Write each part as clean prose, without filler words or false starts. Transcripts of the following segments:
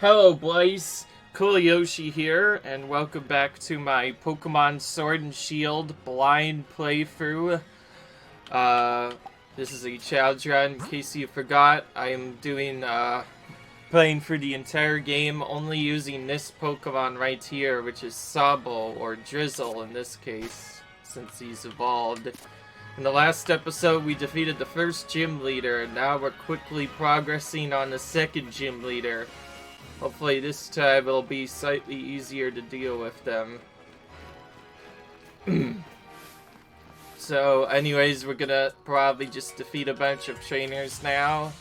Hello Blaze, Cool Yoshi here, and welcome back to my Pokemon Sword and Shield blind playthrough. This is a challenge run, in case you forgot. I am doing, playing through the entire game, only using this Pokemon right here, which is Sobble, or Drizzle in this case, since he's evolved. In the last episode, we defeated the first gym leader, and now we're quickly progressing on the second gym leader. Hopefully this time it'll be slightly easier to deal with them. So anyways, we're gonna probably just defeat a bunch of trainers now.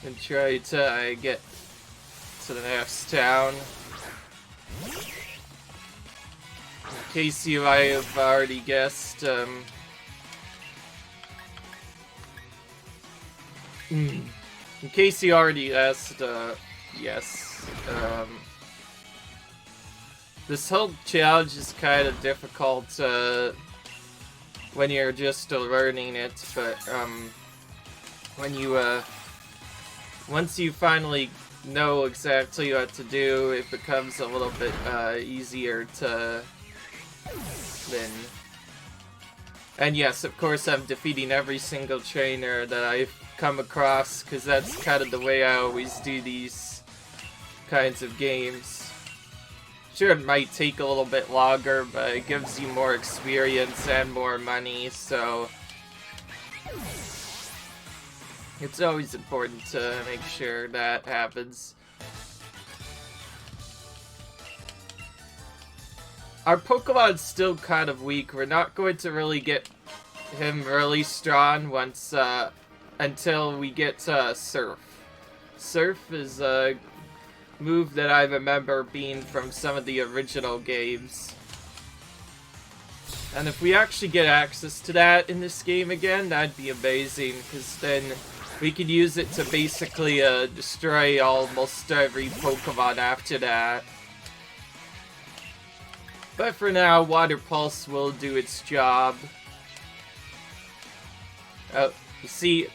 And try to get to the next town. In case you might have already guessed, in case you already asked, yes. This whole challenge is kind of difficult when you're just learning it, but when you once you finally know exactly what to do, it becomes a little bit easier to win. And yes, of course, I'm defeating every single trainer that I've come across, because that's kind of the way I always do these kinds of games. Sure, it might take a little bit longer, but it gives you more experience and more money, so it's always important to make sure that happens. Our Pokemon's still kind of weak. We're not going to really get him really strong once, until we get Surf. Surf is a move that I remember being from some of the original games. And if we actually get access to that in this game again, that'd be amazing, because then we could use it to basically destroy almost every Pokemon after that. But for now, Water Pulse will do its job. Oh, you see,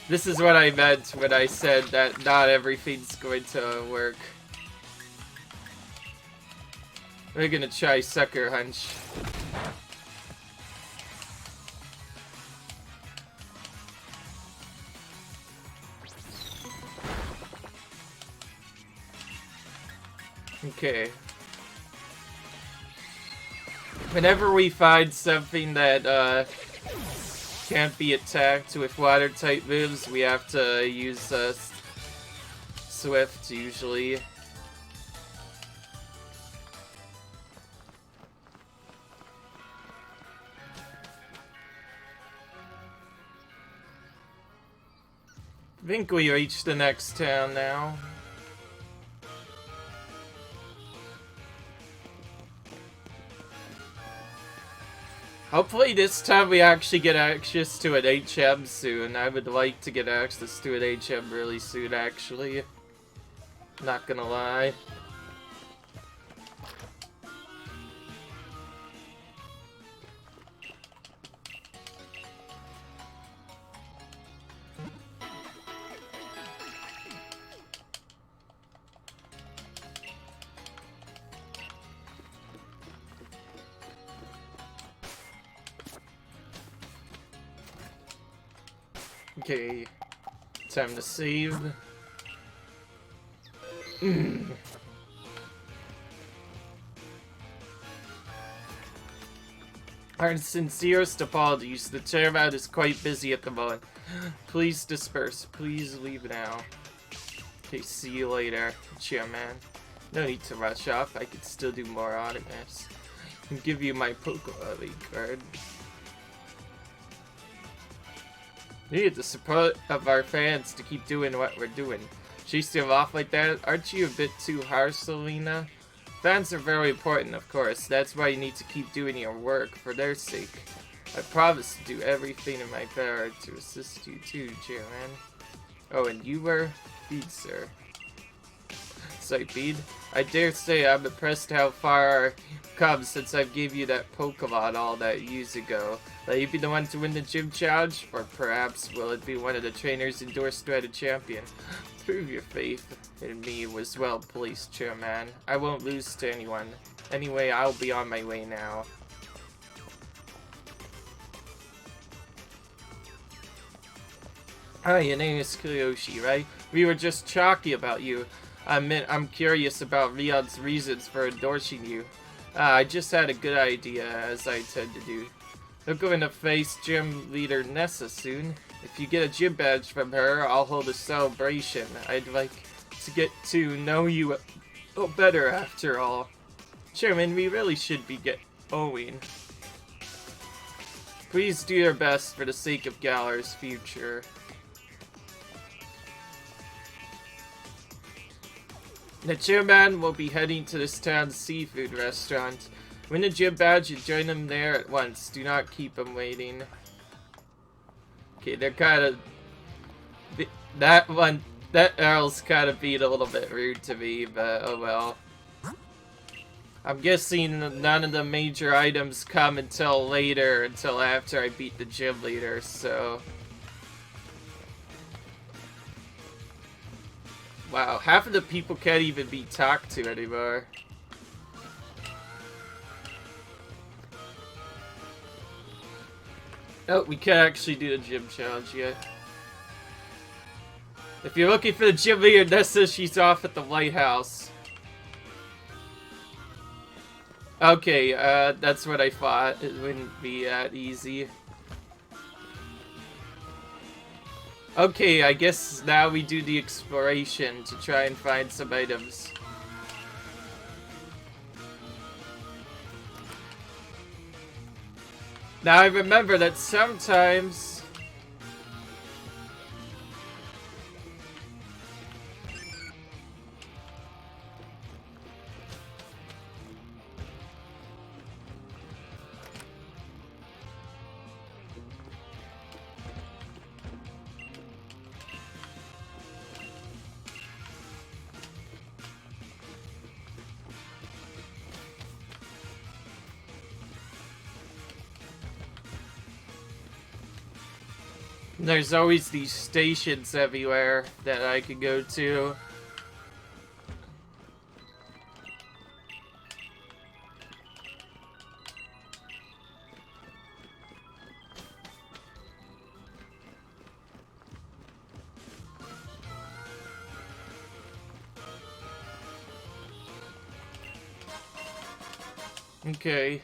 this is what I meant when I said that not everything's going to work. We're gonna try Sucker Punch. Okay. Whenever we find something that can't be attacked with water-type moves, we have to use Swift, usually. I think we reached the next town now. Hopefully this time we actually get access to an HM soon. I would like to get access to an HM really soon, actually. Not gonna lie. Okay, time to save. Our sincerest apologies. The chairman is quite busy at the moment. Please disperse. Please leave now. Okay, see you later, chairman. No need to rush off. I could still do more automats. I'll give you my Pokemon League card. We need the support of our fans to keep doing what we're doing. Chase them off like that? Aren't you a bit too harsh, Selena? Fans are very important, of course. That's why you need to keep doing your work for their sake. I promise to do everything in my power to assist you too, Chairman. Oh, and you were? Bead, sir. Sorry, Bead. I dare say I'm impressed how far I've come since I gave you that Pokemon all that years ago. Will you be the one to win the gym challenge? Or perhaps will it be one of the trainers endorsed by the champion? Prove your faith in me was well placed, Chairman. I won't lose to anyone. Anyway, I'll be on my way now. Hi, your name is Kiyoshi, right? We were just chalky about you. I'm curious about Riyadh's reasons for endorsing you. I just had a good idea, as I tend to do. We're going to face gym leader Nessa soon. If you get a gym badge from her, I'll hold a celebration. I'd like to get to know you better after all. Chairman, we really should be going. Please do your best for the sake of Galar's future. The chairman will be heading to this town's seafood restaurant. Win a gym badge and join him there at once. Do not keep him waiting. Okay, they're kind of... That Earl's kind of being a little bit rude to me, but oh well. I'm guessing none of the major items come until later, until after I beat the gym leader, so... Wow, half of the people can't even be talked to anymore. Oh, we can't actually do the gym challenge yet. If you're looking for the gym leader, Nessa, she's off at the lighthouse. Okay, that's what I thought. It wouldn't be that easy. Okay, I guess now we do the exploration to try and find some items. Now I remember that sometimes... There's always these stations everywhere that I could go to. Okay.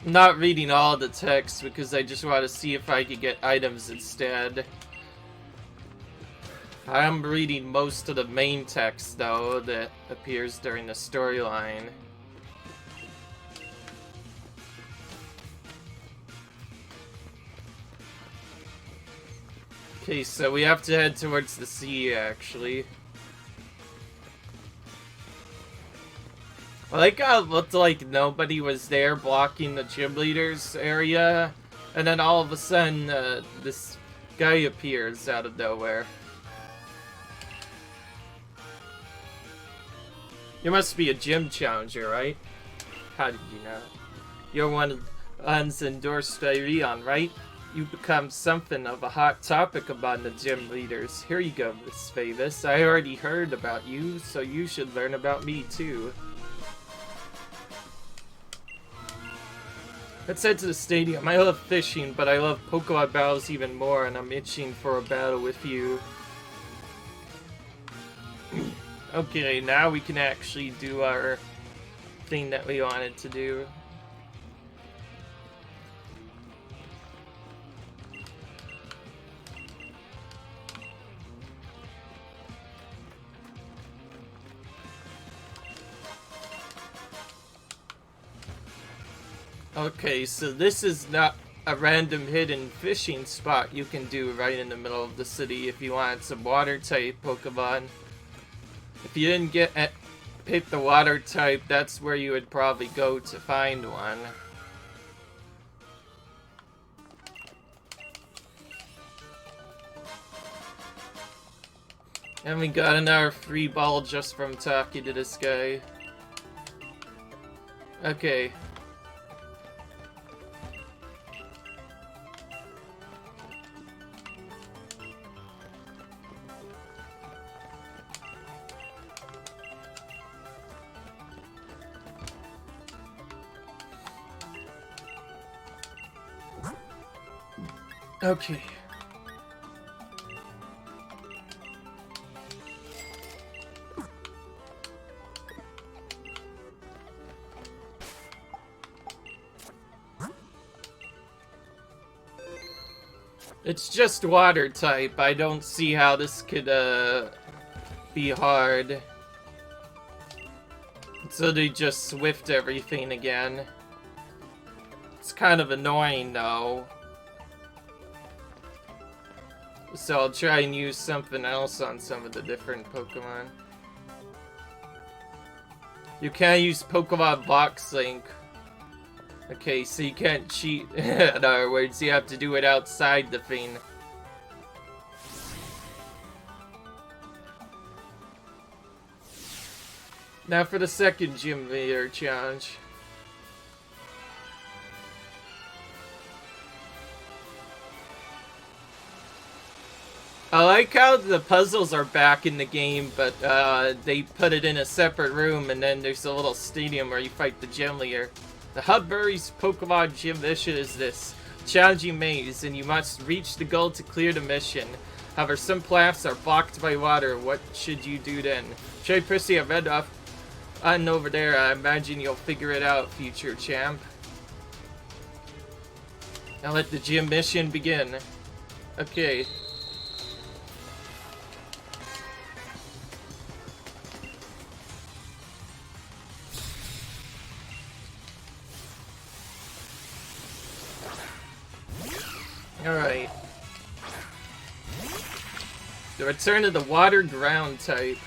Not reading all the text because I just want to see if I could get items instead. I am reading most of the main text though that appears during the storyline. Okay, so we have to head towards the sea actually. I like how it looked like nobody was there blocking the gym leader's area, and then all of a sudden, this guy appears out of nowhere. You must be a gym challenger, right? How did you know? You're one of the ones endorsed by Rion, right? You become something of a hot topic among the gym leaders. Here you go, Miss Favis. I already heard about you, so you should learn about me too. Let's head to the stadium. I love fishing, but I love Pokemon battles even more, and I'm itching for a battle with you. Okay, now we can actually do our thing that we wanted to do. Okay, so this is not a random hidden fishing spot you can do right in the middle of the city if you want some water type Pokemon. If you didn't hit the water type, that's where you would probably go to find one. And we got another free ball just from talking to this guy. Okay. Okay. It's just water type. I don't see how this could be hard. So they just swift everything again. It's kind of annoying though. So I'll try and use something else on some of the different Pokemon. You can't use Pokemon Box Link. Okay, so you can't cheat. In other words, you have to do it outside the thing. Now for the second gym leader challenge. I like how the puzzles are back in the game, but they put it in a separate room, and then there's a little stadium where you fight the gym leader. The Hubbury's Pokemon Gym mission is this challenging maze, and you must reach the goal to clear the mission. However, some paths are blocked by water. What should you do then? Try pressing a red button over there. I imagine you'll figure it out, future champ. Now let the gym mission begin. Okay. Alright. The return of the water ground type.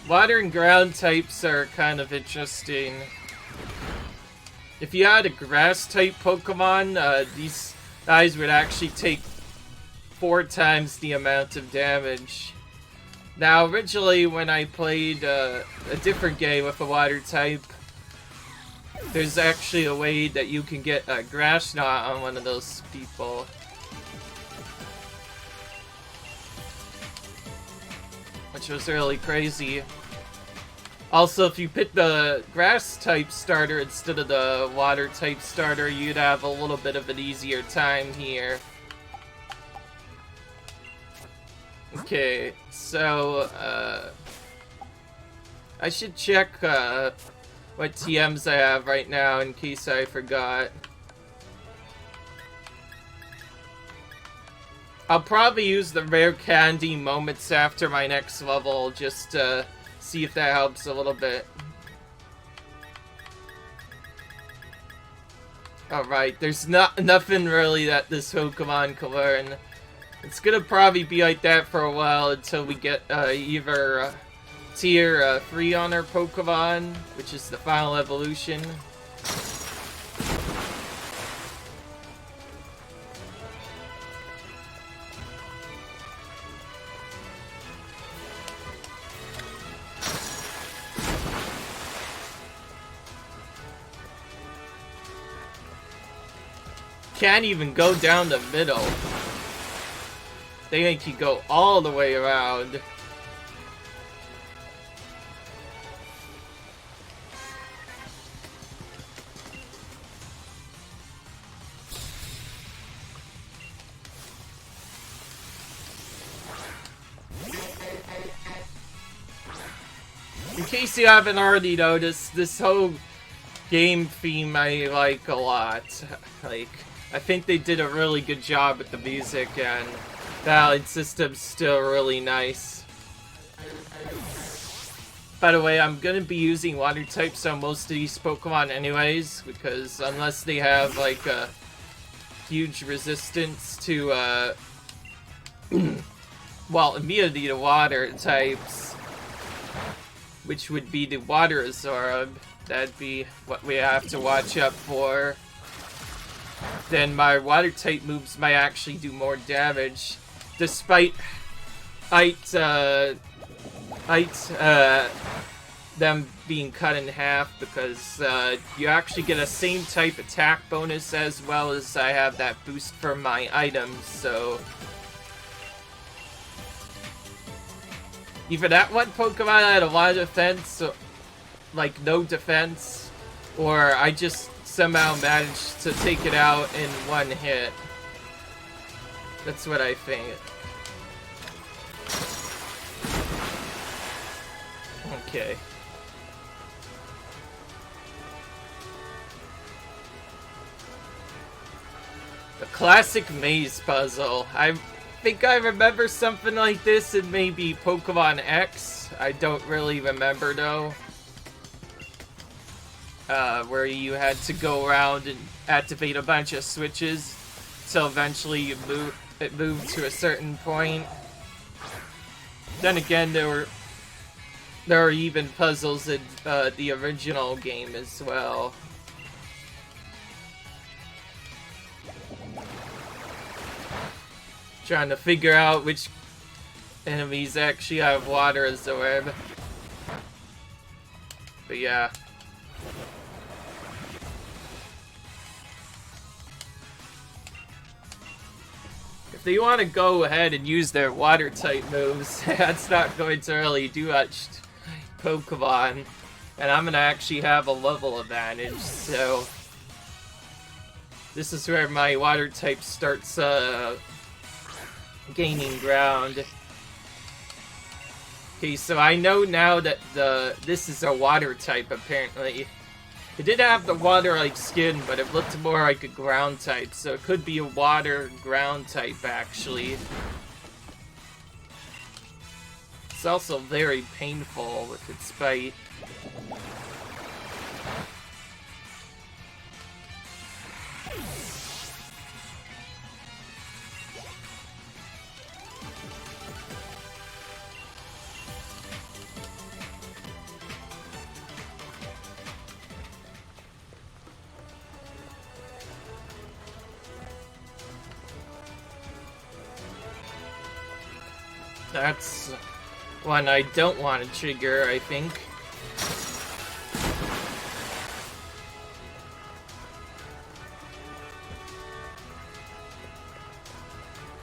Water and ground types are kind of interesting. If you had a grass type Pokemon, these guys would actually take 4 times the amount of damage. Now, originally when I played a different game with a water type, there's actually a way that you can get a grass knot on one of those people. Which was really crazy. Also, if you pick the grass type starter instead of the water type starter, you'd have a little bit of an easier time here. Okay, so, I should check, what TMs I have right now in case I forgot. I'll probably use the rare candy moments after my next level just to see if that helps a little bit. Alright, there's nothing really that this Pokemon can learn. It's gonna probably be like that for a while until we get either Tier 3 on our Pokemon, which is the final evolution. Can't even go down the middle. They make you go all the way around. In case you haven't already noticed, this whole game theme I like a lot. Like, I think they did a really good job with the music, and the ballad system's still really nice. By the way, I'm gonna be using water types on most of these Pokemon anyways, because unless they have like a huge resistance to well, immunity to water types, which would be the water absorb, that'd be what we have to watch out for, then my water type moves might actually do more damage, despite them being cut in half, because you actually get a same type attack bonus as well as I have that boost for my items, so either that one Pokemon had a lot of defense, or, like no defense, or I just somehow managed to take it out in one hit. That's what I think. Okay. The classic maze puzzle. I think I remember something like this in maybe Pokemon X. I don't really remember though. Where you had to go around and activate a bunch of switches till eventually it moved to a certain point. Then again, there are even puzzles in the original game as well. Trying to figure out which enemies actually have water as the web. But yeah. If they want to go ahead and use their water type moves, that's not going to really do much to Pokemon. And I'm going to actually have a level advantage, so this is where my water type starts gaining ground. Okay, so I know now that this is a water type, apparently. It did have the water-like skin, but it looked more like a ground type, so it could be a water-ground type, actually. It's also very painful with its bite. That's one I don't want to trigger, I think.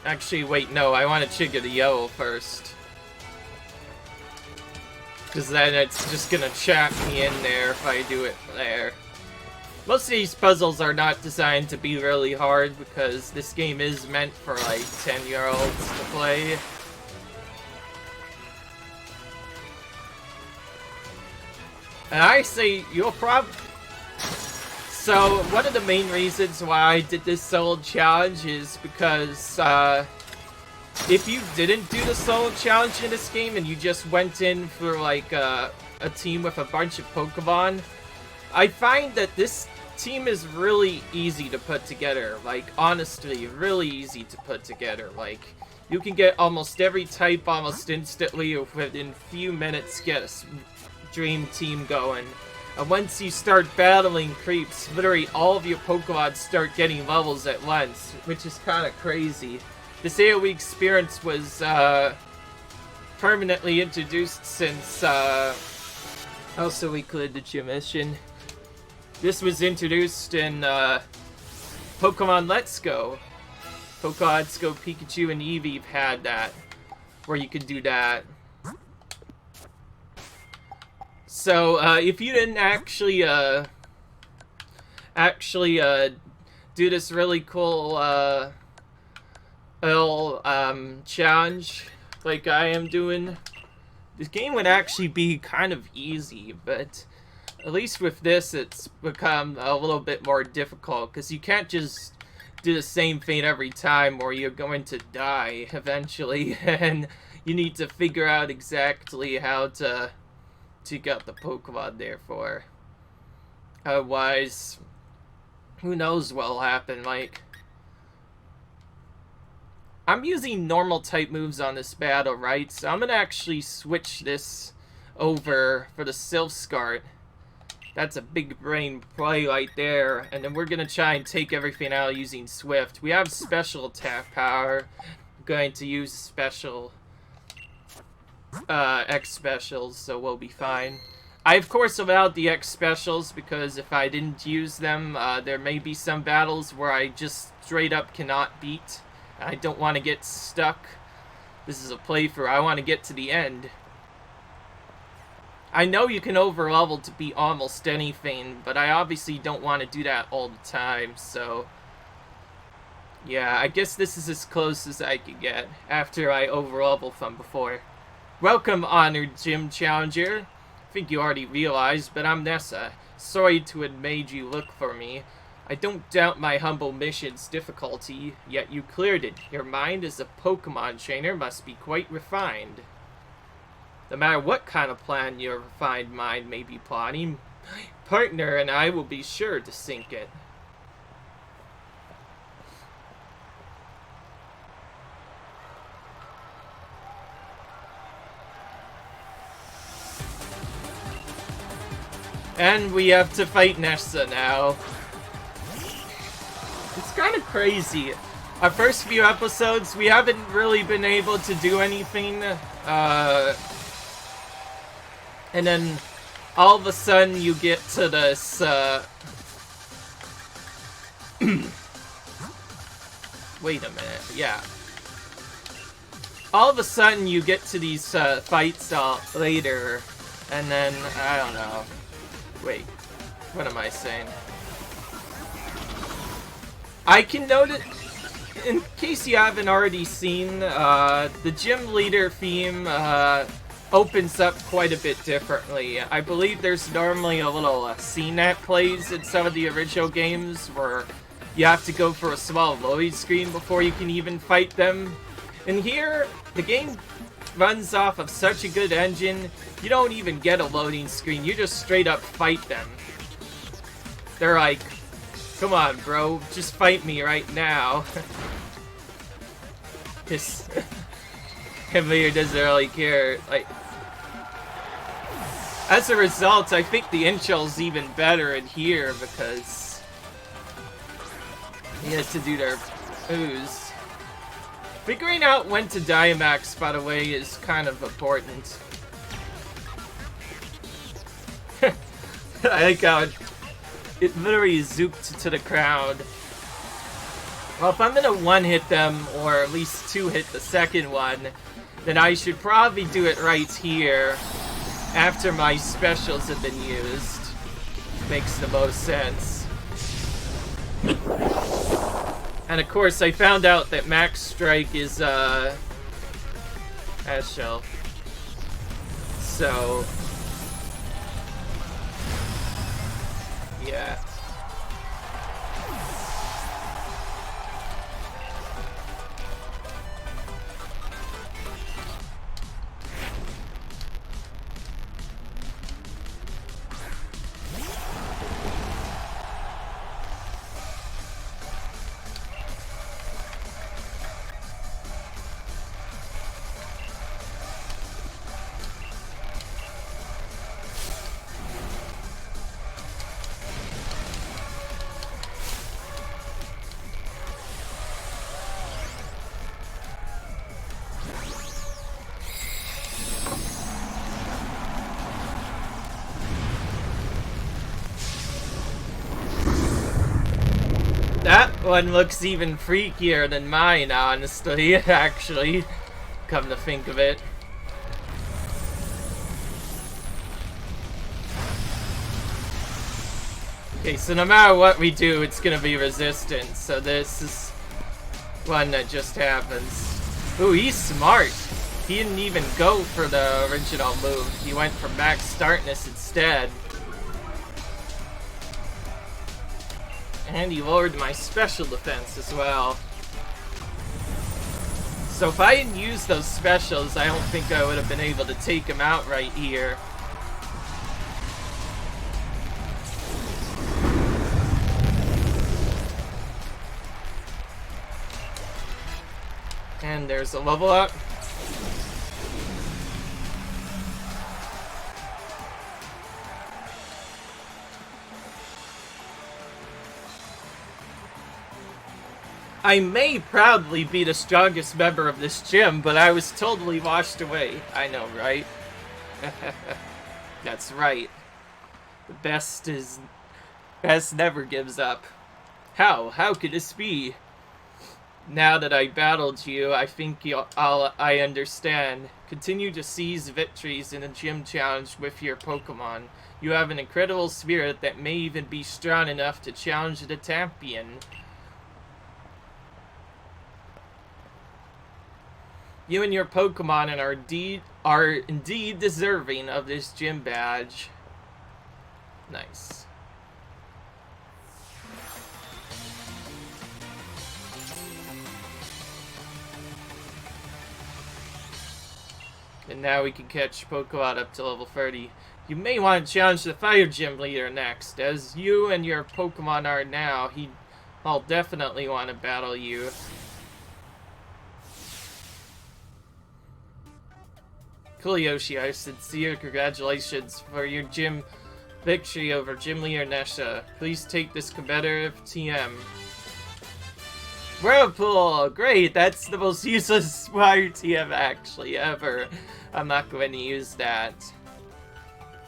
Actually, wait, no, I want to trigger the yellow first. Because then it's just gonna trap me in there if I do it there. Most of these puzzles are not designed to be really hard because this game is meant for like 10-year-olds to play. And I say, you'll So, one of the main reasons why I did this solo challenge is because, if you didn't do the solo challenge in this game and you just went in for, like, a team with a bunch of Pokemon, I find that this team is really easy to put together. Like, honestly, really easy to put together. Like, you can get almost every type almost instantly, within a few minutes get a dream team going. And once you start battling creeps, literally all of your Pokemon start getting levels at once, which is kind of crazy. This AoE experience was permanently introduced since also included the gym mission. This was introduced in Pokemon Let's Go. Pokemon Let's Go, Pikachu and Eevee had that, where you could do that. So, if you didn't actually do this really cool, little, challenge, like I am doing, this game would actually be kind of easy, but at least with this, it's become a little bit more difficult, because you can't just do the same thing every time, or you're going to die eventually, and you need to figure out exactly how to take out the Pokemon there for. Otherwise, who knows what'll happen, like... I'm using normal type moves on this battle, right? So I'm gonna actually switch this over for the Silph. That's a big brain play right there. And then we're gonna try and take everything out using Swift. We have special attack power. I'm going to use special X specials, so we'll be fine. I of course allowed the X specials because if I didn't use them, there may be some battles where I just straight up cannot beat. I don't want to get stuck. This is a playthrough. I want to get to the end. I know you can overlevel to beat almost anything, but I obviously don't want to do that all the time, so... yeah, I guess this is as close as I could get after I overlevel from before. Welcome, Honored Gym Challenger. I think you already realized, but I'm Nessa. Sorry to have made you look for me. I don't doubt my humble mission's difficulty, yet you cleared it. Your mind as a Pokemon trainer must be quite refined. No matter what kind of plan your refined mind may be plotting, my partner and I will be sure to sink it. And we have to fight Nessa now. It's kind of crazy. Our first few episodes, we haven't really been able to do anything. And then all of a sudden you get to this, wait a minute, yeah. All of a sudden you get to these fights later, and then, I don't know. Wait, what am I saying? I can notice, in case you haven't already seen, the gym leader theme opens up quite a bit differently. I believe there's normally a little scene that plays in some of the original games where you have to go for a small loading screen before you can even fight them. And here, the game runs off of such a good engine, you don't even get a loading screen, you just straight up fight them. They're like, come on, bro, just fight me right now. Just... Emir doesn't really care. Like, as a result, I think the intro's even better in here because he has to do their ooze. Figuring out when to Dynamax, by the way, is kind of important. I like how it literally zooped to the crowd. Well, if I'm gonna one-hit them, or at least two-hit the second one, then I should probably do it right here, after my specials have been used. Makes the most sense. And of course, I found out that Max Strike is, As Shell. So... yeah. That one looks even freakier than mine, honestly, actually, come to think of it. Okay, so no matter what we do, it's gonna be resistant, so this is one that just happens. Ooh, he's smart. He didn't even go for the original move. He went for max startness instead. And he lowered my special defense as well. So if I didn't use those specials, I don't think I would have been able to take him out right here. And there's a level up. I may proudly be the strongest member of this gym, but I was totally washed away. I know, right? That's right. The best never gives up. How could this be? Now that I battled you, I think I understand. Continue to seize victories in a gym challenge with your Pokemon. You have an incredible spirit that may even be strong enough to challenge the champion. You and your Pokemon are indeed deserving of this gym badge. Nice. And now we can catch Pokemon up to level 30. You may want to challenge the Fire Gym leader next. As you and your Pokemon are now, I'll definitely want to battle you. Cool, Yoshi. I sincere congratulations for your gym victory over Gym Leader Nessa. Please take this competitive TM. Whirlpool! Great! That's the most useless fire TM actually ever. I'm not going to use that.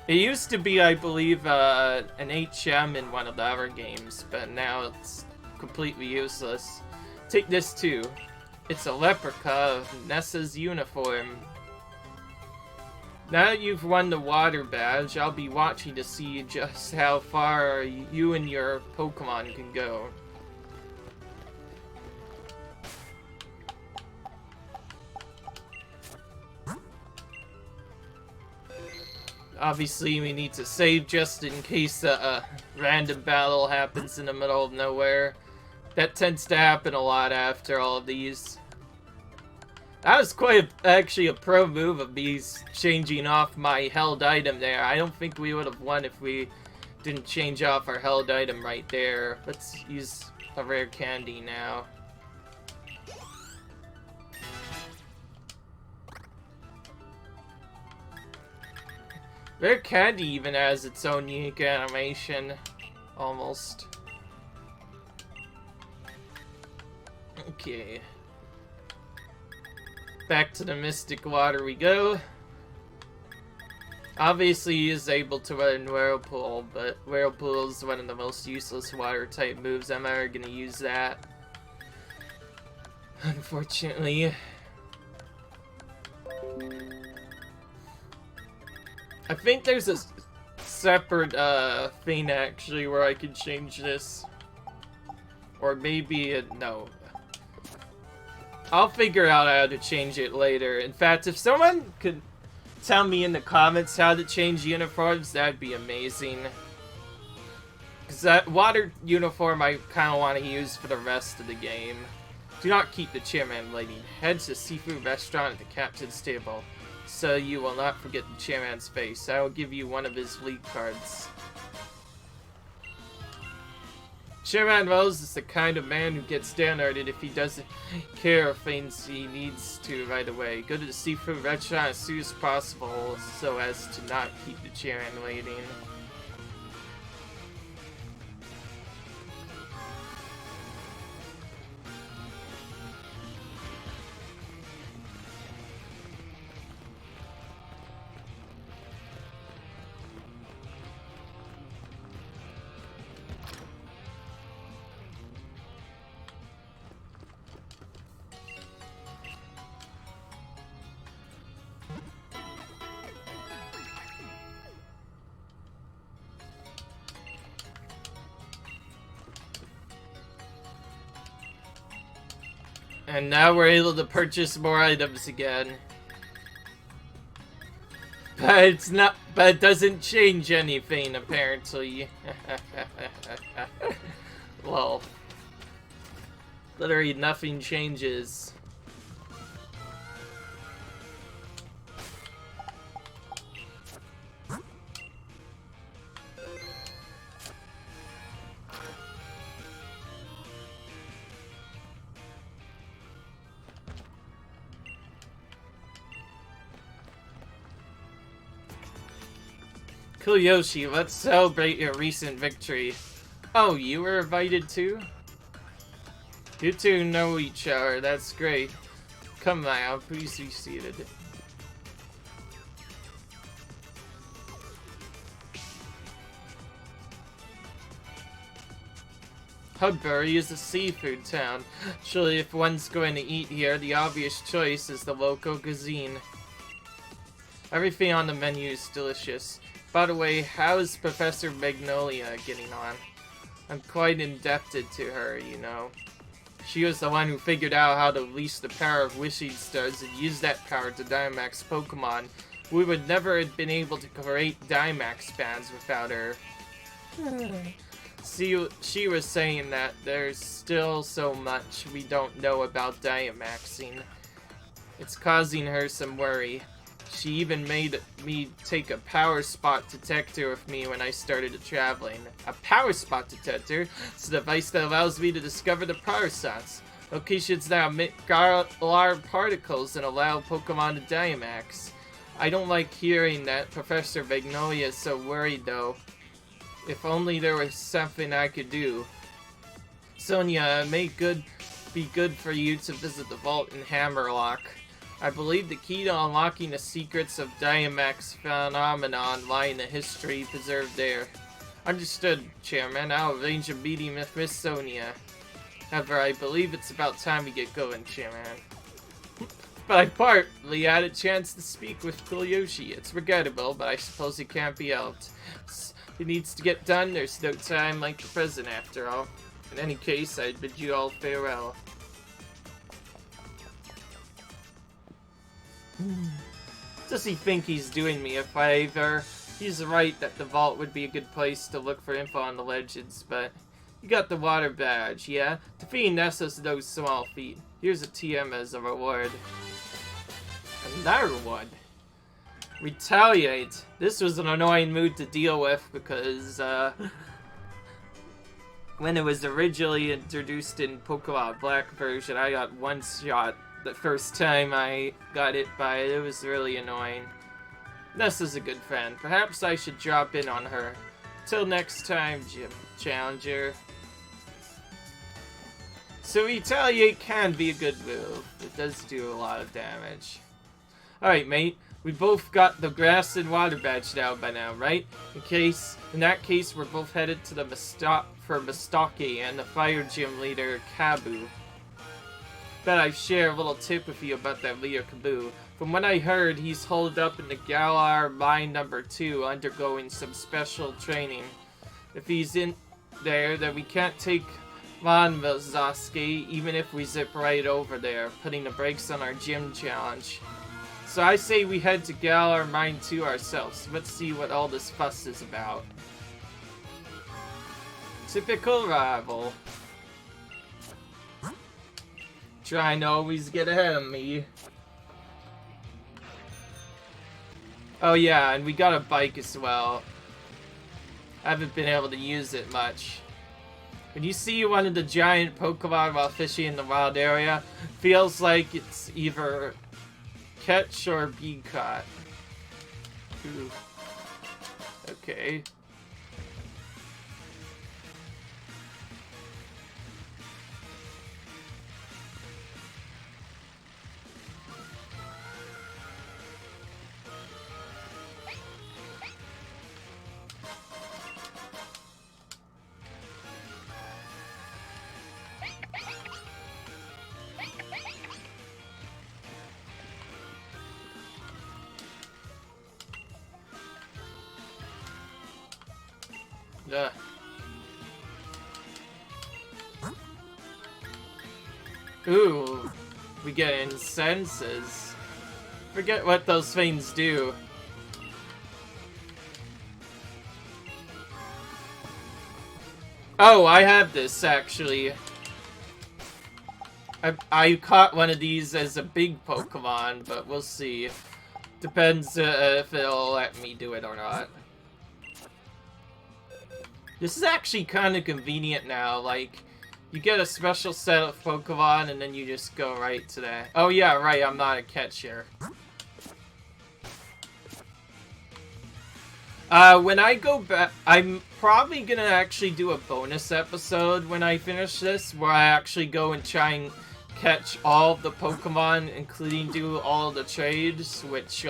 It used to be, I believe, an HM in one of the other games, but now it's completely useless. Take this too. It's a replica of Nessa's uniform. Now that you've won the water badge, I'll be watching to see just how far you and your Pokemon can go. Obviously, we need to save just in case a random battle happens in the middle of nowhere. That tends to happen a lot after all of these. That was actually a pro move of me changing off my held item there. I don't think we would have won if we didn't change off our held item right there. Let's use a rare candy now. Rare candy even has its own unique animation. Almost. Okay. Back to the Mystic Water we go. Obviously he is able to run Whirlpool, but Whirlpool is one of the most useless water type moves. I'm never gonna use that. Unfortunately. I think there's a separate thing actually where I can change this. Or maybe no. I'll figure out how to change it later. In fact, if someone could tell me in the comments how to change uniforms, that'd be amazing. Because that water uniform I kind of want to use for the rest of the game. Do not keep the chairman waiting. Head to the seafood restaurant at the captain's table, so you will not forget the chairman's face. I will give you one of his league cards. Chairman Rose is the kind of man who gets downhearted if he doesn't care of things he needs to right away. Go to the seafood restaurant as soon as possible so as to not keep the chairman waiting. And now we're able to purchase more items again. But it doesn't change anything, apparently. Well, literally nothing changes. Cool Yoshi, let's celebrate your recent victory. Oh, you were invited too? You two know each other, that's great. Come now, please be seated. Hudbury is a seafood town. Surely if one's going to eat here, the obvious choice is the local cuisine. Everything on the menu is delicious. By the way, how's Professor Magnolia getting on? I'm quite indebted to her, you know. She was the one who figured out how to unleash the power of wishing stars and use that power to Dynamax Pokémon. We would never have been able to create Dynamax bands without her. See, she was saying that there's still so much we don't know about Dynamaxing. It's causing her some worry. She even made me take a power spot detector with me when I started traveling. A power spot detector? It's a device that allows me to discover the power spots. Locations that emit large particles and allow Pokemon to Dynamax. I don't like hearing that Professor Magnolia is so worried though. If only there was something I could do. Sonia, it may be good for you to visit the vault in Hammerlock. I believe the key to unlocking the secrets of Dynamax phenomenon lie in the history preserved there. Understood, Chairman. I'll arrange a meeting with Miss Sonia. However, I believe it's about time we get going, Chairman. But I partly had a chance to speak with Cool Yoshi. It's regrettable, but I suppose it can't be helped. It needs to get done. There's no time like the present, after all. In any case, I bid you all farewell. Does he think he's doing me a favor? He's right that the vault would be a good place to look for info on the legends, but you got the water badge, yeah? Defeating Nessa's no small feat. Here's a TM as a reward. Another one. Retaliate. This was an annoying mood to deal with because when it was originally introduced in Pokemon Black version, I got one shot the first time I got hit by it. It was really annoying. Nessa's a good friend. Perhaps I should drop in on her. Till next time, Challenger. So Retaliate can be a good move. It does do a lot of damage. Alright, mate. We both got the grass and water badge now by now, right? In that case, we're both headed to the Mistake and the fire gym leader, Kabu. Bet I share a little tip with you about that leader, Kabu. From what I heard, he's holed up in the Galar Mine number 2, undergoing some special training. If he's in there, then we can't take on Mizosky, even if we zip right over there, putting the brakes on our gym challenge. So I say we head to Galar Mine 2 ourselves. Let's see what all this fuss is about. Typical rival. Trying to always get ahead of me. Oh yeah, and we got a bike as well. I haven't been able to use it much. When you see one of the giant Pokemon while fishing in the wild area, feels like it's either catch or be caught. Ooh. Okay. Ooh, we get incenses. Forget what those things do. Oh, I have this actually. I caught one of these as a big Pokemon, but we'll see. Depends if it'll let me do it or not. This is actually kind of convenient now, like, you get a special set of Pokemon and then you just go right to that. Oh yeah, right, I'm not a catcher. When I go back, I'm probably gonna actually do a bonus episode when I finish this, where I actually go and try and catch all the Pokemon, including do all the trades, which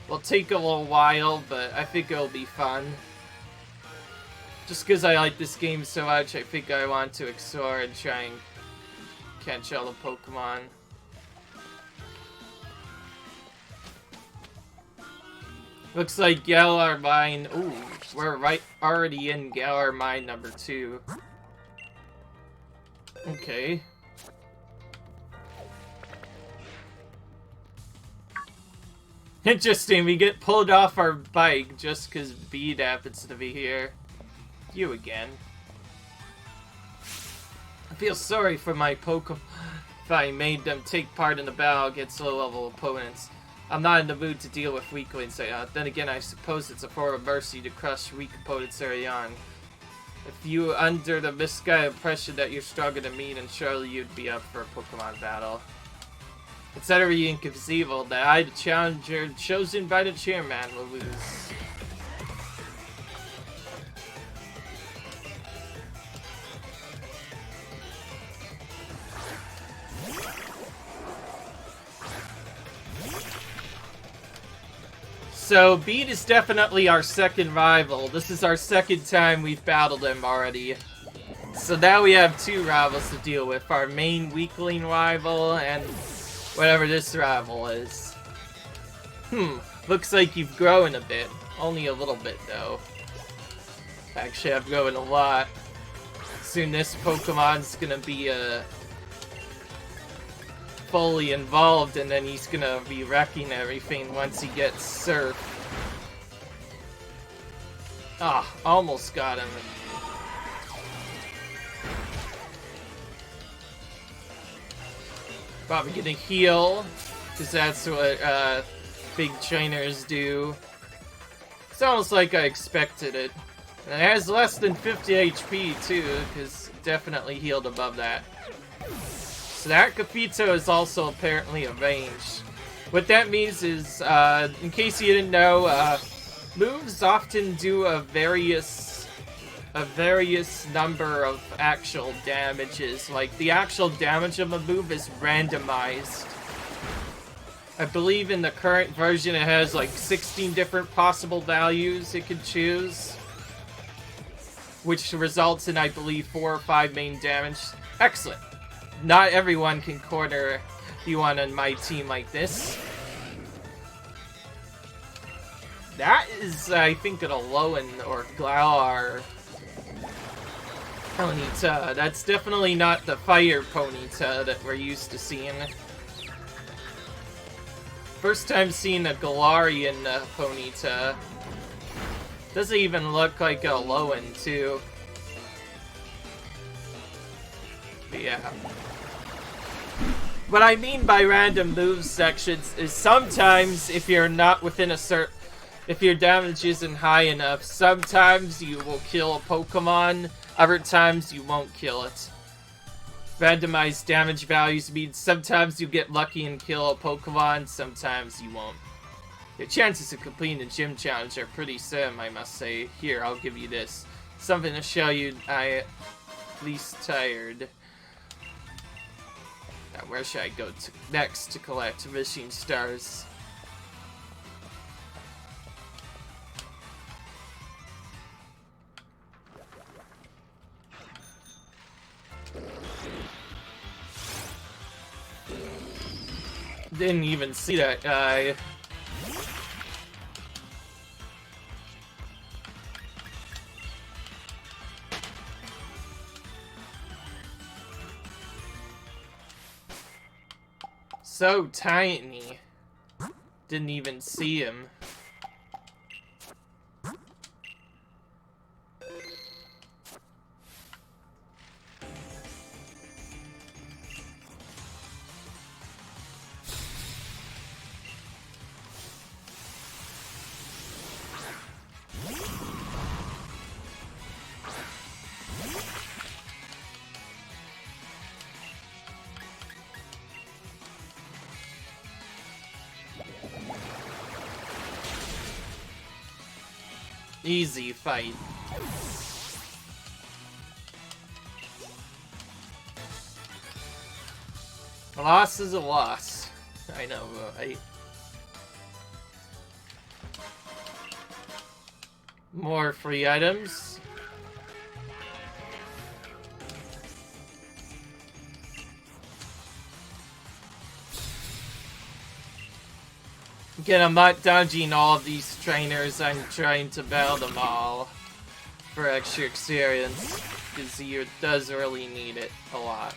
will take a little while, but I think it'll be fun. Just because I like this game so much, I think I want to explore and try and catch all the Pokemon. Looks like Galar Mine. Ooh, we're already in Galar Mine number 2. Okay. Interesting, we get pulled off our bike just because Bede happens to be here. You again. I feel sorry for my Pokemon if I made them take part in the battle against low-level opponents. I'm not in the mood to deal with weaklings. Then again, I suppose it's a form of mercy to crush weak opponents early on. If you were under the misguided impression that you're stronger than me, then surely you'd be up for a Pokemon battle. It's utterly inconceivable that I, the challenger chosen by the chairman, will lose. So, Bede is definitely our second rival. This is our second time we've battled him already. So now we have 2 rivals to deal with. Our main weakling rival and whatever this rival is. Looks like you've grown a bit. Only a little bit, though. Actually, I've grown a lot. Soon this Pokemon's gonna be, fully involved, and then he's gonna be wrecking everything once he gets Surf. Ah, almost got him. Probably gonna heal, because that's what big trainers do. It's almost like I expected it. And it has less than 50 HP too, because definitely healed above that. So that Capito is also apparently a range. What that means is, in case you didn't know, moves often do a various number of actual damages. Like, the actual damage of a move is randomized. I believe in the current version it has like 16 different possible values it could choose, which results in, I believe, 4 or 5 main damage. Excellent. Not everyone can corner anyone on my team like this. That is, I think, an Alolan or Galar Ponyta. That's definitely not the Fire Ponyta that we're used to seeing. First time seeing a Galarian Ponyta. Doesn't even look like a Alolan, too. But yeah. What I mean by random move sections is sometimes if you're not within a if your damage isn't high enough, sometimes you will kill a Pokemon, other times you won't kill it. Randomized damage values mean sometimes you get lucky and kill a Pokemon, sometimes you won't. Your chances of completing the gym challenge are pretty slim, I must say. Here, I'll give you this. Something to show you I at least tired. Now, where should I go next to collect missing stars? Didn't even see that guy. So tiny. Didn't even see him. Easy fight. A loss is a loss. I know, right? More free items. Again, I'm not dodging all of these trainers, I'm trying to battle them all for extra experience, because he does really need it a lot.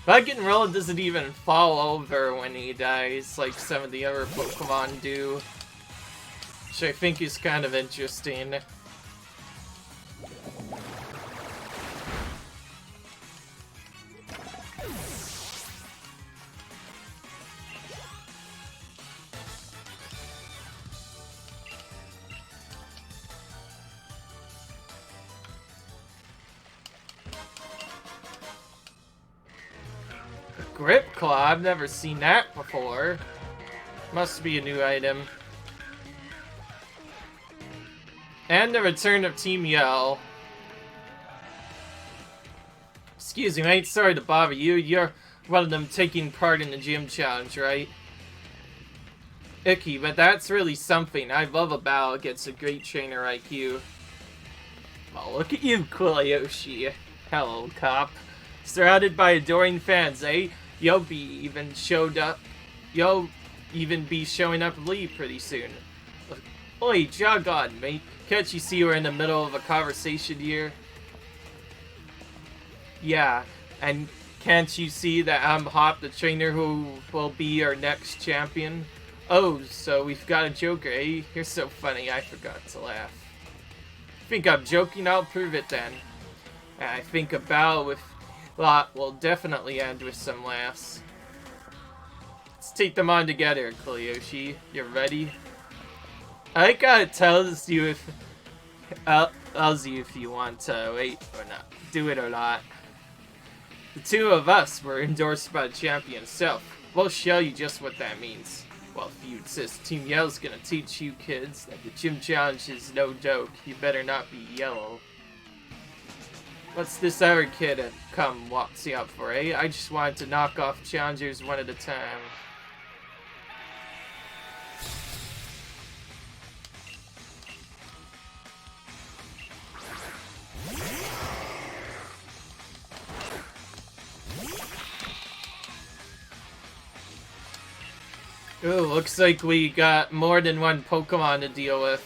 Rock'n'Roll doesn't even fall over when he dies like some of the other Pokemon do, which I think is kind of interesting. Grip Claw, I've never seen that before. Must be a new item. And the return of Team Yell. Excuse me, mate, sorry to bother you. You're one of them taking part in the gym challenge, right? Icky, but that's really something. I love a battle against a great trainer like you. Oh, look at you, Quilioshi. Hello, cop. Surrounded by adoring fans, eh? You'll even be showing up late pretty soon. Oi, jog on, mate. Can't you see we're in the middle of a conversation here? Yeah, and can't you see that I'm Hop, the trainer who will be our next champion? Oh, so we've got a joker, eh? You're so funny, I forgot to laugh. Think I'm joking? I'll prove it then. I think a battle with Lot will definitely end with some laughs. Let's take them on together, Quilioshi. You ready? I think it tells you if you want to wait or not, do it or not. The two of us were endorsed by the champion himself. We'll show you just what that means. Well, if you insist, Team Yellow's gonna teach you kids that the gym challenge is no joke. You better not be yellow. What's this other kid come waltzing up for, eh? I just wanted to knock off challengers one at a time. Ooh, looks like we got more than one Pokemon to deal with.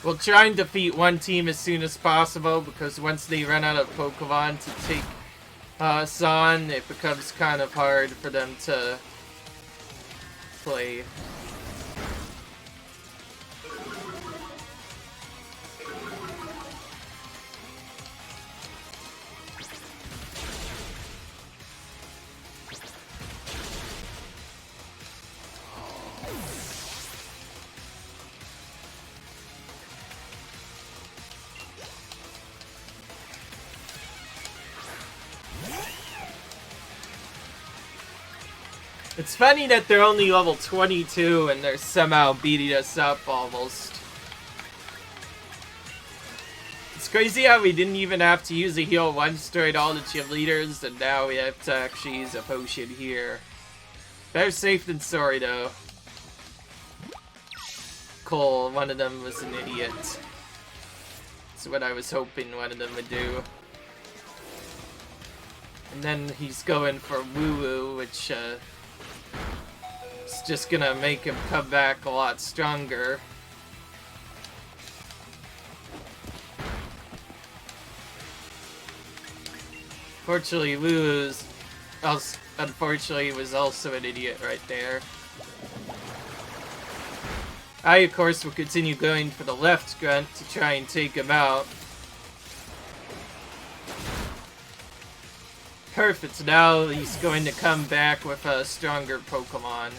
We'll try and defeat one team as soon as possible, because once they run out of Pokemon to take us on, it becomes kind of hard for them to play. It's funny that they're only level 22 and they're somehow beating us up almost. It's crazy how we didn't even have to use a heal once during all the gym leaders, and now we have to actually use a potion here. Better safe than sorry, though. Cole, one of them was an idiot. That's what I was hoping one of them would do. And then he's going for Woo-Woo, which, it's just gonna make him come back a lot stronger. Fortunately, unfortunately, was also an idiot right there. I, of course, will continue going for the left grunt to try and take him out. Perfect, now he's going to come back with a stronger Pokemon.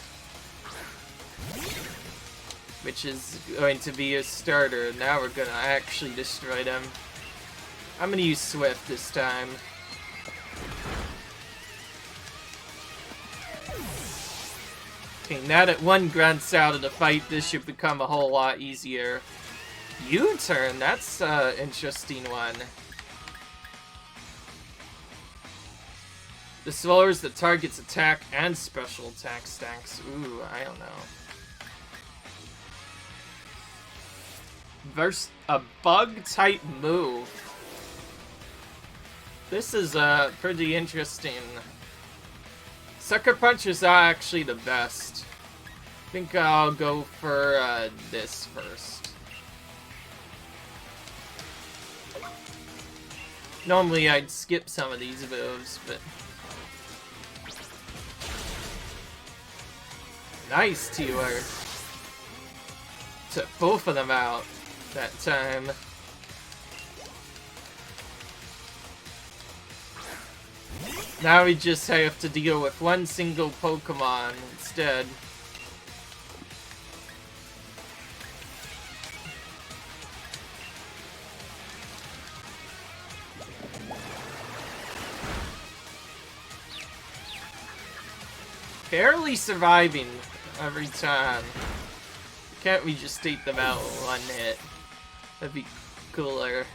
which is going to be a starter. Now we're gonna actually destroy them. I'm gonna use Swift this time. Okay, now that one grunt's out of the fight, this should become a whole lot easier. U-turn, that's an interesting one. This lowers the target's attack and special attack stacks. Ooh, I don't know. Versus a bug-type move. This is pretty interesting. Sucker Punch is not actually the best. I think I'll go for this first. Normally I'd skip some of these moves, but... Nice, T-Wire. Took both of them out that time. Now we just have to deal with one single Pokemon instead. Barely surviving every time. Can't we just take them out with one hit? That'd be cooler.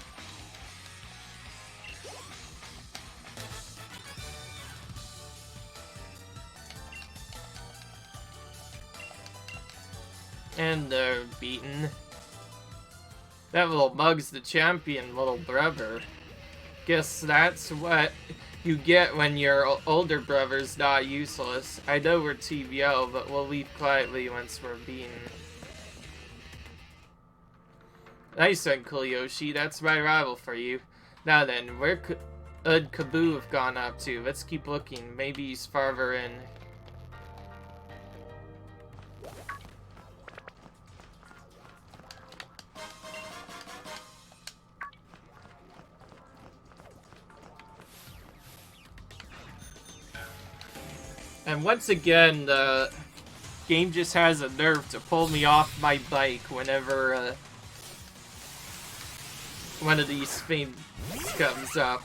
And they're beaten. That little mug's the champion, little brother. Guess that's what you get when your older brother's not useless. I know we're TVO, but we'll leave quietly once we're beaten. Nice one, Yoshi. That's my rival for you. Now then, where could Kaboo have gone up to? Let's keep looking. Maybe he's farther in. And once again, the game just has a nerve to pull me off my bike whenever one of these things comes up.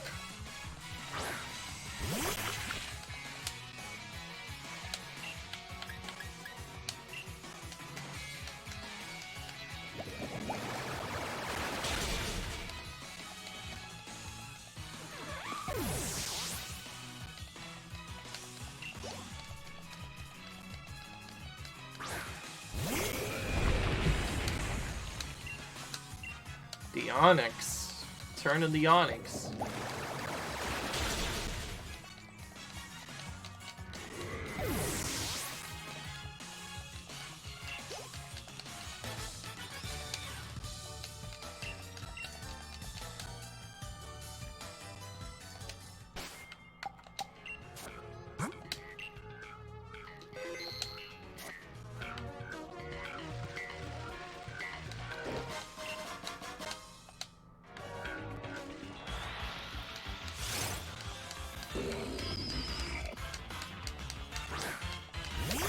The Onyx. Turn of the Onyx.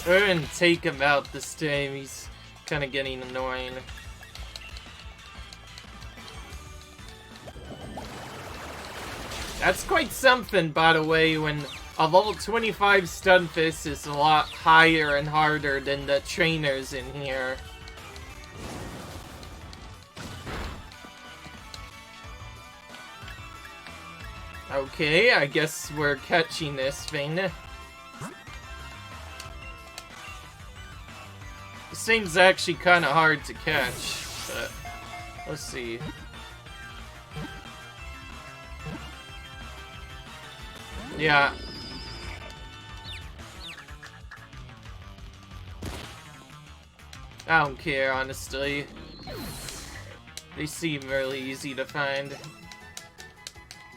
We're gonna take him out this time. He's kind of getting annoying. That's quite something, by the way, when a level 25 Stunfisk is a lot higher and harder than the trainers in here. Okay, I guess we're catching this thing. This thing's actually kind of hard to catch, but let's see. Yeah. I don't care, honestly. They seem really easy to find.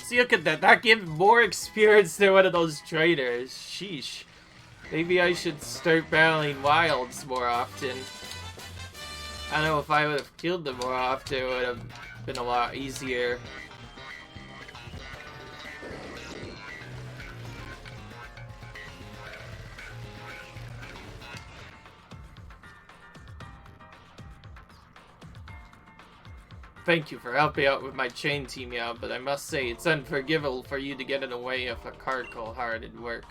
See, look at that. That gives more experience than one of those trainers. Sheesh. Maybe I should start battling wilds more often. I don't know, if I would have killed them more often, it would have been a lot easier. Thank you for helping out with my chain team, yeah, but I must say it's unforgivable for you to get in the way of a hard work.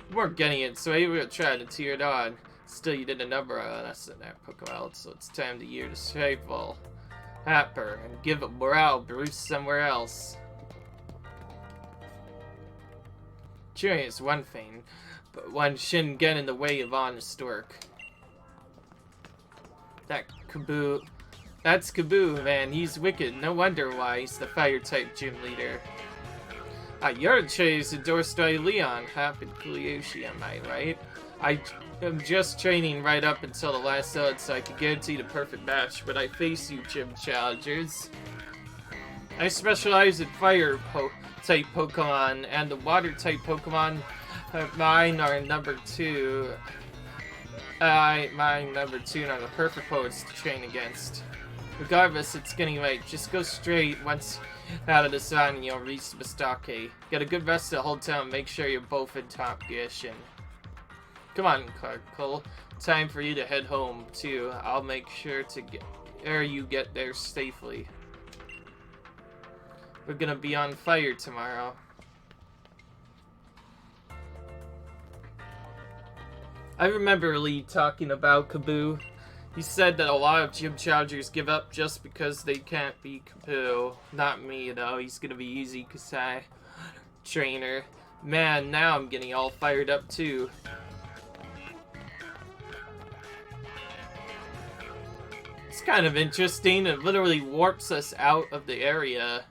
We weren't getting it, so we were trying to tear it on. Still, you did a number on us in that Pokemon, so it's time to year to Sobble, Happer, and give a morale boost somewhere else. Cheering is one thing, but one shouldn't get in the way of honest work. That's Kaboo, man. He's wicked. No wonder why he's the fire-type gym leader. Your chase endorsed by Leon. Happy Kuliyoshi, am I right? I am just training right up until the last zone, so I can guarantee the perfect match, but I face you, gym challengers. I specialize in fire-type Pokemon, and the water-type Pokemon, mine are number 2. Mine number 2 are the perfect opponents to train against. Regardless, it's getting late. Just go straight once out of the sun and you'll reach Mistake. Get a good rest of the whole town. Make sure you're both in top condition. Come on, Cole. Time for you to head home, too. I'll make sure to you get there safely. We're gonna be on fire tomorrow. I remember Lee talking about Kaboo. He said that a lot of gym challengers give up just because they can't beat Kaboo. Not me, though. He's gonna be easy because I trainer. Man, now I'm getting all fired up too. It's kind of interesting. It literally warps us out of the area.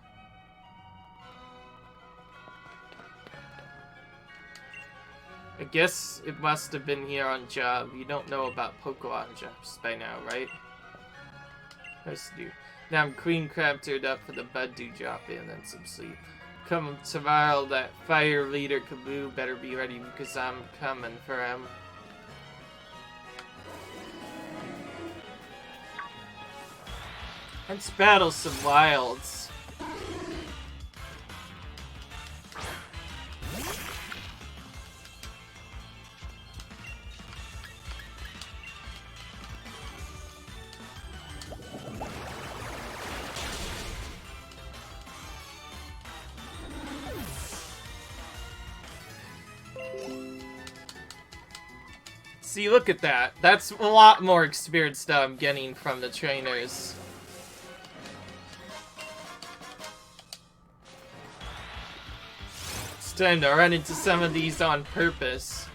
I guess it must have been here on job. You don't know about Pokemon jobs by now, right? Let's do. Now I'm Queen Crab turned up for the Bud do drop in and some sleep. Come tomorrow, that fire leader Kaboo better be ready because I'm coming for him. Let's battle some wilds. See, look at that. That's a lot more experience that I'm getting from the trainers. It's time to run into some of these on purpose.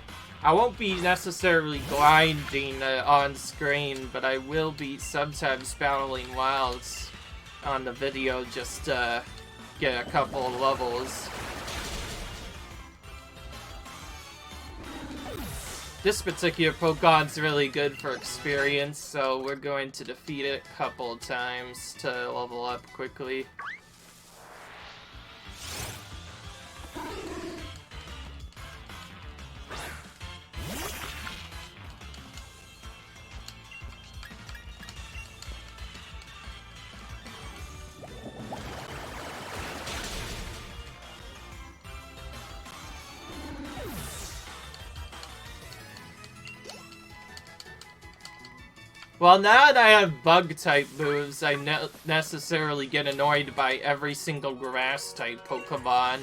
I won't be necessarily grinding on screen, but I will be sometimes battling wilds on the video just to get a couple of levels. This particular Pokemon's really good for experience, so we're going to defeat it a couple of times to level up quickly. Well, now that I have bug-type moves, I necessarily get annoyed by every single grass-type Pokemon.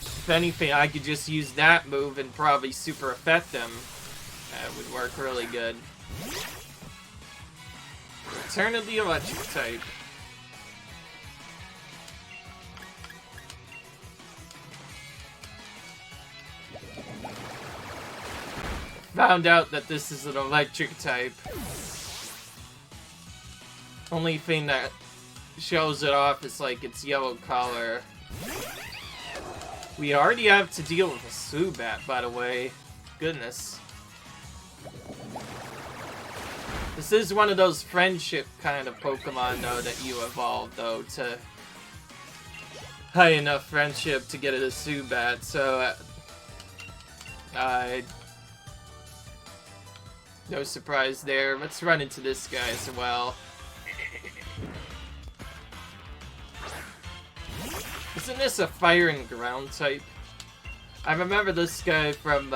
If anything, I could just use that move and probably super affect them. That would work really good. Return of the electric type. Found out that this is an electric type. Only thing that shows it off is like its yellow color. We already have to deal with a Zubat, by the way. Goodness. This is one of those friendship kind of Pokemon, though, that you evolve, though, to high enough friendship to get it a Zubat, so no surprise there. Let's run into this guy as well. Isn't this a fire and ground type? I remember this guy from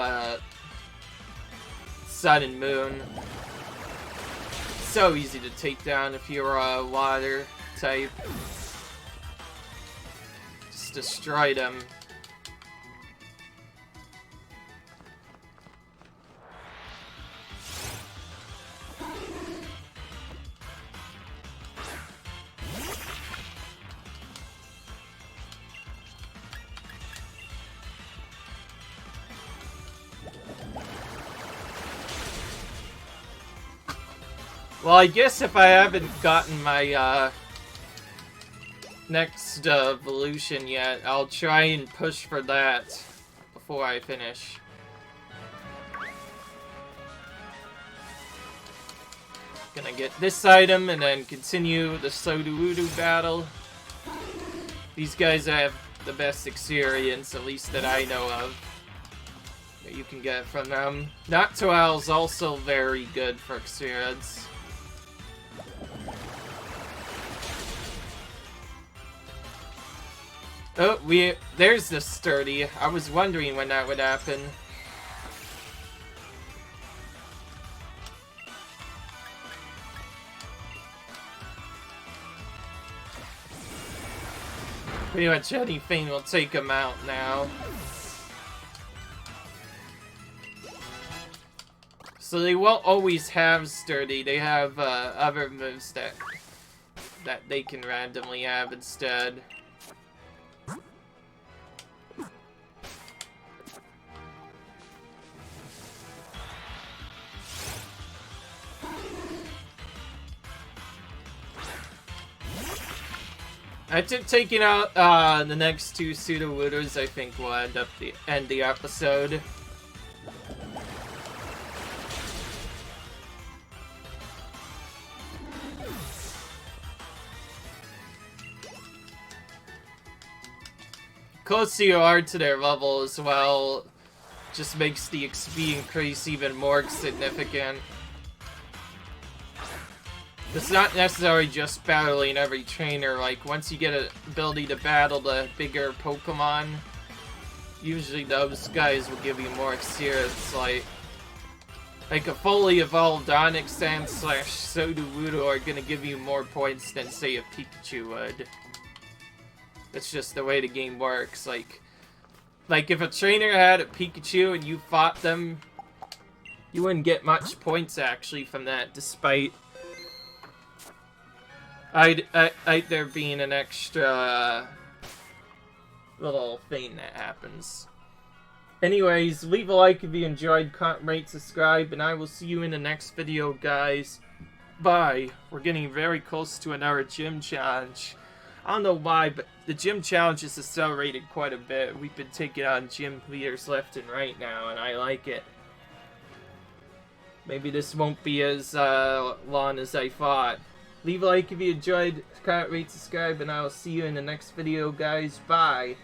Sun and Moon. so easy to take down if you're a water type. Just destroy them. Well, I guess if I haven't gotten my next evolution yet, I'll try and push for that before I finish. Gonna get this item and then continue the Sudowoodo battle. These guys have the best experience, at least that I know of, that you can get from them. Noctowl's also very good for experience. Oh, there's the Sturdy. I was wondering when that would happen. Pretty much anything will take him out now. So they won't always have Sturdy. They have other moves that they can randomly have instead. After taking out the next two Sudowoodos, I think we'll end the episode. Closer you are to their level as well, just makes the XP increase even more significant. It's not necessarily just battling every trainer. Like, once you get an ability to battle the bigger Pokemon, usually those guys will give you more experience. Like a fully evolved Onix and / Sudowoodo are gonna give you more points than, say, a Pikachu would. That's just the way the game works. Like if a trainer had a Pikachu and you fought them, you wouldn't get much points actually from that, despite there being an extra little thing that happens. Anyways, leave a like if you enjoyed, comment, rate, subscribe, and I will see you in the next video, guys. Bye. We're getting very close to another gym challenge. I don't know why, but the gym challenge has accelerated quite a bit. We've been taking on gym leaders left and right now, and I like it. Maybe this won't be as long as I thought. Leave a like if you enjoyed, comment, rate, subscribe, and I will see you in the next video, guys. Bye.